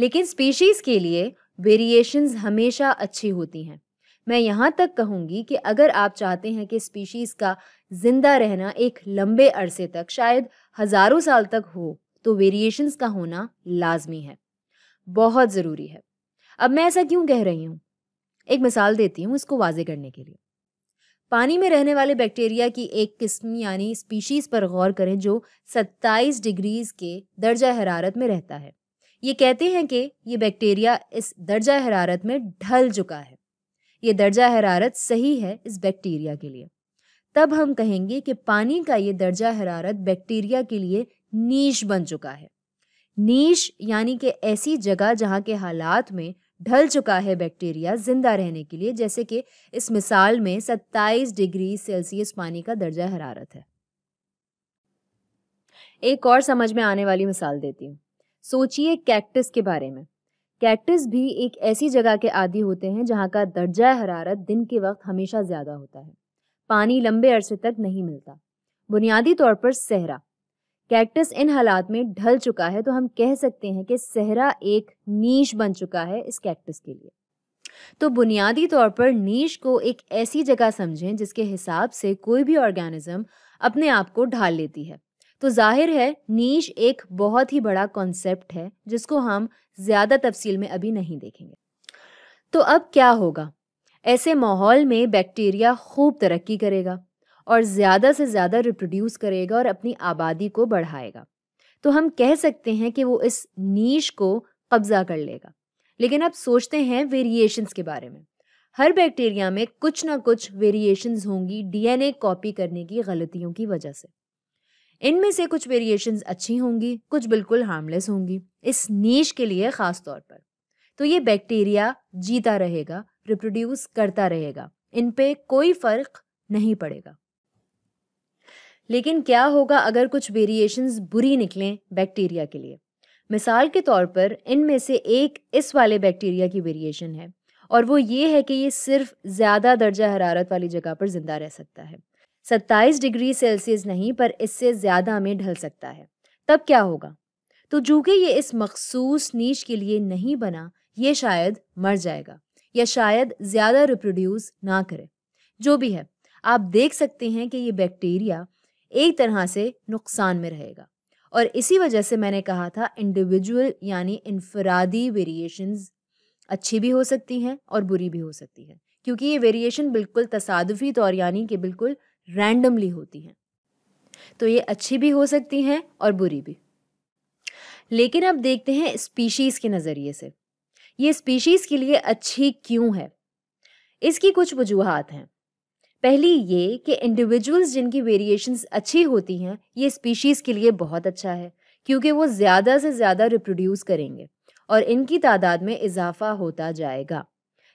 لیکن اسپیشیز کے لیے ویریشنز ہمیشہ اچھی ہوتی ہیں۔ میں یہاں تک کہوں گی کہ اگر آپ چاہتے ہیں کہ اسپیشیز کا زندہ رہنا ایک لمبے عرصے تک، شاید ہزاروں سال تک ہو، تو ویریشنز کا ہونا لازمی ہے، بہت ضروری ہے۔ اب میں ایسا کیوں کہہ رہی ہوں؟ ایک مثال دیتی ہوں اس کو واضح کرنے کے لیے۔ پانی میں رہنے والے بیکٹیریا کی ایک قسم یعنی اسپیشیز پر غور کریں جو 27 ڈگریز کے درجہ حرارت میں رہتا ہے۔ یہ کہتے ہیں کہ یہ بیکٹیریا اس درجہ حرارت میں ڈھل چکا ہے۔ یہ درجہ حرارت صحیح ہے اس بیکٹیریا کے لیے۔ تب ہم کہیں گے کہ پانی کا یہ درجہ حرارت بیکٹیریا کے لیے نیش بن چکا ہے۔ نیش یعنی کہ ایسی جگہ جہاں کے حالات میں ڈھل چکا ہے بیکٹیریا زندہ رہنے کے لیے، جیسے کہ اس مثال میں 27 ڈگری سیلسیس پانی کا درجہ حرارت ہے۔ ایک اور سمجھ میں آنے والی مثال دیتی ہوں۔ سوچئے کیکٹس کے بارے میں۔ کیکٹس بھی ایک ایسی جگہ کے عادی ہوتے ہیں جہاں کا درجہ حرارت دن کے وقت ہمیشہ زیادہ ہوتا ہے، پانی لمبے عرصے تک نہیں ملتا۔ بنیادی طور پر صحرا، کیکٹس ان حالات میں ڈھل چکا ہے تو ہم کہہ سکتے ہیں کہ صحرا ایک نیش بن چکا ہے اس کیکٹس کے لیے۔ تو بنیادی طور پر نیش کو ایک ایسی جگہ سمجھیں جس کے حساب سے کوئی بھی آرگینزم اپنے آپ کو ڈھال لیتی ہے۔ تو ظاہر ہے نیش ایک بہت ہی بڑا کانسیپٹ ہے جس کو ہم زیادہ تفصیل میں ابھی نہیں دیکھیں گے۔ تو اب کیا ہوگا؟ ایسے ماحول میں بیکٹیریا خوب ترقی کرے گا اور زیادہ سے زیادہ ریپروڈیوس کرے گا اور اپنی آبادی کو بڑھائے گا۔ تو ہم کہہ سکتے ہیں کہ وہ اس نیش کو قبضہ کر لے گا۔ لیکن اب سوچتے ہیں ویریشنز کے بارے میں۔ ہر بیکٹیریا میں کچھ نہ کچھ ویریشنز ہوں گی ڈی این اے کاپی کرنے کی غلطیوں کی وجہ سے۔ ان میں سے کچھ ویریشنز اچھی ہوں گی، کچھ بالکل ہارملیس ہوں گی اس نیش کے لیے خاص طور پر۔ تو یہ بیکٹیریا جیتا رہے گا، ریپروڈیوس کرتا رہے گا، ان پہ کوئی فرق نہیں پڑے گا۔ لیکن کیا ہوگا اگر کچھ ویریشنز بری نکلیں بیکٹیریا کے لیے؟ مثال کے طور پر ان میں سے ایک اس والے بیکٹیریا کی ویریشن ہے، اور وہ یہ ہے کہ یہ صرف زیادہ درجہ حرارت والی جگہ پر زندہ رہ سکتا ہے، 27 ڈگری سیلسیس نہیں پر اس سے زیادہ میں ڈھل سکتا ہے۔ تب کیا ہوگا؟ تو چونکہ یہ اس مخصوص نیش کے لیے نہیں بنا، یہ شاید مر جائے گا یا شاید زیادہ ریپروڈیوس نہ کرے۔ جو بھی ہے، آپ دیکھ سکتے ہیں کہ یہ بیکٹیریا ایک طرح سے نقصان میں رہے گا، اور اسی وجہ سے میں نے کہا تھا انڈیویجول یعنی انفرادی ویریشنز اچھی بھی ہو سکتی ہیں اور بری بھی ہو سکتی ہیں، کیونکہ یہ ویریشن بالکل تصادفی طور یعنی کہ بالکل رینڈملی ہوتی ہیں۔ تو یہ اچھی بھی ہو سکتی ہیں اور بری بھی۔ لیکن اب دیکھتے ہیں اسپیشیز کے نظریے سے، یہ اسپیشیز کے لیے اچھی کیوں ہے؟ اس کی کچھ وجوہات ہیں۔ پہلی یہ کہ انڈیویجولز جن کی ویریشنز اچھی ہوتی ہیں، یہ اسپیشیز کے لیے بہت اچھا ہے، کیونکہ وہ زیادہ سے زیادہ ریپروڈیوس کریں گے اور ان کی تعداد میں اضافہ ہوتا جائے گا۔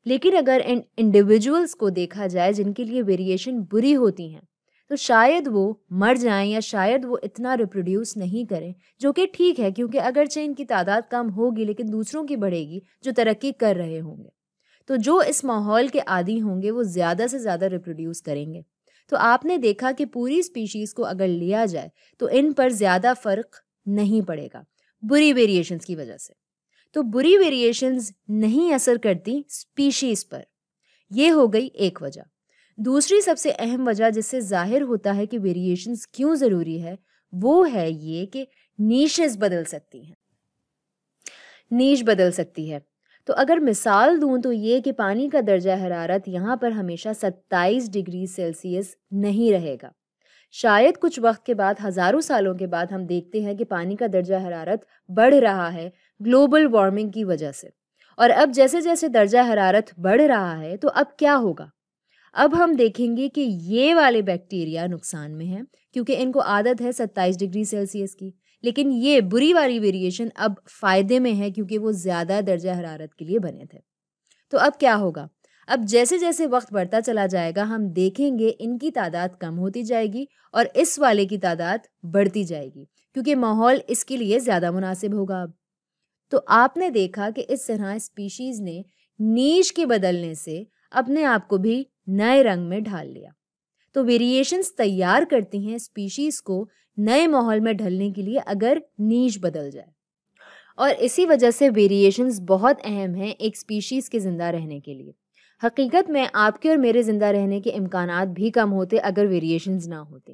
لیکن اگر ان انڈیویجولز کو دیکھا جائے جن کے لیے ویریشن بری ہوتی ہیں، تو شاید وہ مر جائیں یا شاید وہ اتنا ریپروڈیوس نہیں کریں، جو کہ ٹھیک ہے، کیونکہ اگرچہ ان کی تعداد کم ہوگی لیکن دوسروں کی بڑھے گی جو ترقی کر رہے ہوں گے۔ تو جو اس ماحول کے عادی ہوں گے وہ زیادہ سے زیادہ ریپروڈیوس کریں گے۔ تو آپ نے دیکھا کہ پوری اسپیشیز کو اگر لیا جائے تو ان پر زیادہ فرق نہیں پڑے گا بری ویریشنز کی وجہ سے۔ تو بری ویریشنز نہیں اثر کرتی اسپیشیز پر، یہ ہو گئی ایک وجہ۔ دوسری سب سے اہم وجہ جس سے ظاہر ہوتا ہے کہ ویریشنز کیوں ضروری ہے، وہ ہے یہ کہ نیشز بدل سکتی ہیں، نیش بدل سکتی ہے۔ تو اگر مثال دوں تو یہ کہ پانی کا درجہ حرارت یہاں پر ہمیشہ 27 ڈگری سیلسیس نہیں رہے گا۔ شاید کچھ وقت کے بعد، ہزاروں سالوں کے بعد، ہم دیکھتے ہیں کہ پانی کا درجہ حرارت بڑھ رہا ہے گلوبل وارمنگ کی وجہ سے، اور اب جیسے جیسے درجہ حرارت بڑھ رہا ہے تو اب کیا ہوگا؟ اب ہم دیکھیں گے کہ یہ والے بیکٹیریا نقصان میں ہیں کیونکہ ان کو عادت ہے 27 ڈگری سیلسیس کی، لیکن یہ بری والی ویریشن اب فائدے میں ہے کیونکہ وہ زیادہ درجہ حرارت کے لیے بنے تھے۔ تو اب کیا ہوگا؟ اب جیسے جیسے وقت بڑھتا چلا جائے گا ہم دیکھیں گے ان کی تعداد کم ہوتی جائے گی اور اس والے کی تعداد بڑھتی جائے گی کیونکہ ماحول اس کے لیے زیادہ مناسب ہوگا اب۔ تو آپ نے دیکھا کہ اس طرح اسپیشیز نے نیش کے بدلنے سے اپنے آپ کو بھی نئے رنگ میں ڈھال لیا۔ تو ویریشنز تیار کرتی ہیں اسپیشیز کو نئے ماحول میں ڈھلنے کے لیے اگر نیش بدل جائے۔ اور اسی وجہ سے ویریشنز بہت اہم ہیں ایک اسپیشیز کے زندہ رہنے کے لیے۔ حقیقت میں آپ کے اور میرے زندہ رہنے کے امکانات بھی کم ہوتے اگر ویریشنز نہ ہوتے۔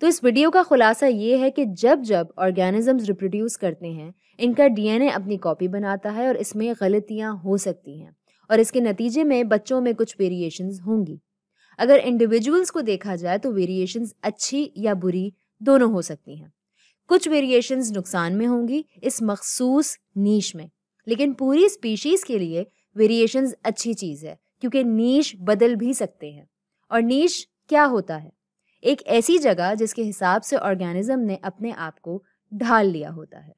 تو اس ویڈیو کا خلاصہ یہ ہے کہ جب آرگینزمز ریپروڈیوس کرتے ہیں، ان کا ڈی این اے اپنی کاپی بناتا ہے اور اس میں غلطیاں ہو سکتی ہیں، اور اس کے نتیجے میں بچوں میں کچھ ویریشنز ہوں گی۔ اگر انڈیویجولز کو دیکھا جائے تو ویریشنز اچھی یا بری دونوں ہو سکتی ہیں۔ کچھ ویریشنز نقصان میں ہوں گی اس مخصوص نیش میں، لیکن پوری اسپیشیز کے لیے ویریشنز اچھی چیز ہے، کیونکہ نیش بدل بھی سکتے ہیں۔ اور نیش کیا ہوتا ہے؟ ایک ایسی جگہ جس کے حساب سے آرگینزم نے اپنے آپ کو ڈھال لیا ہوتا ہے۔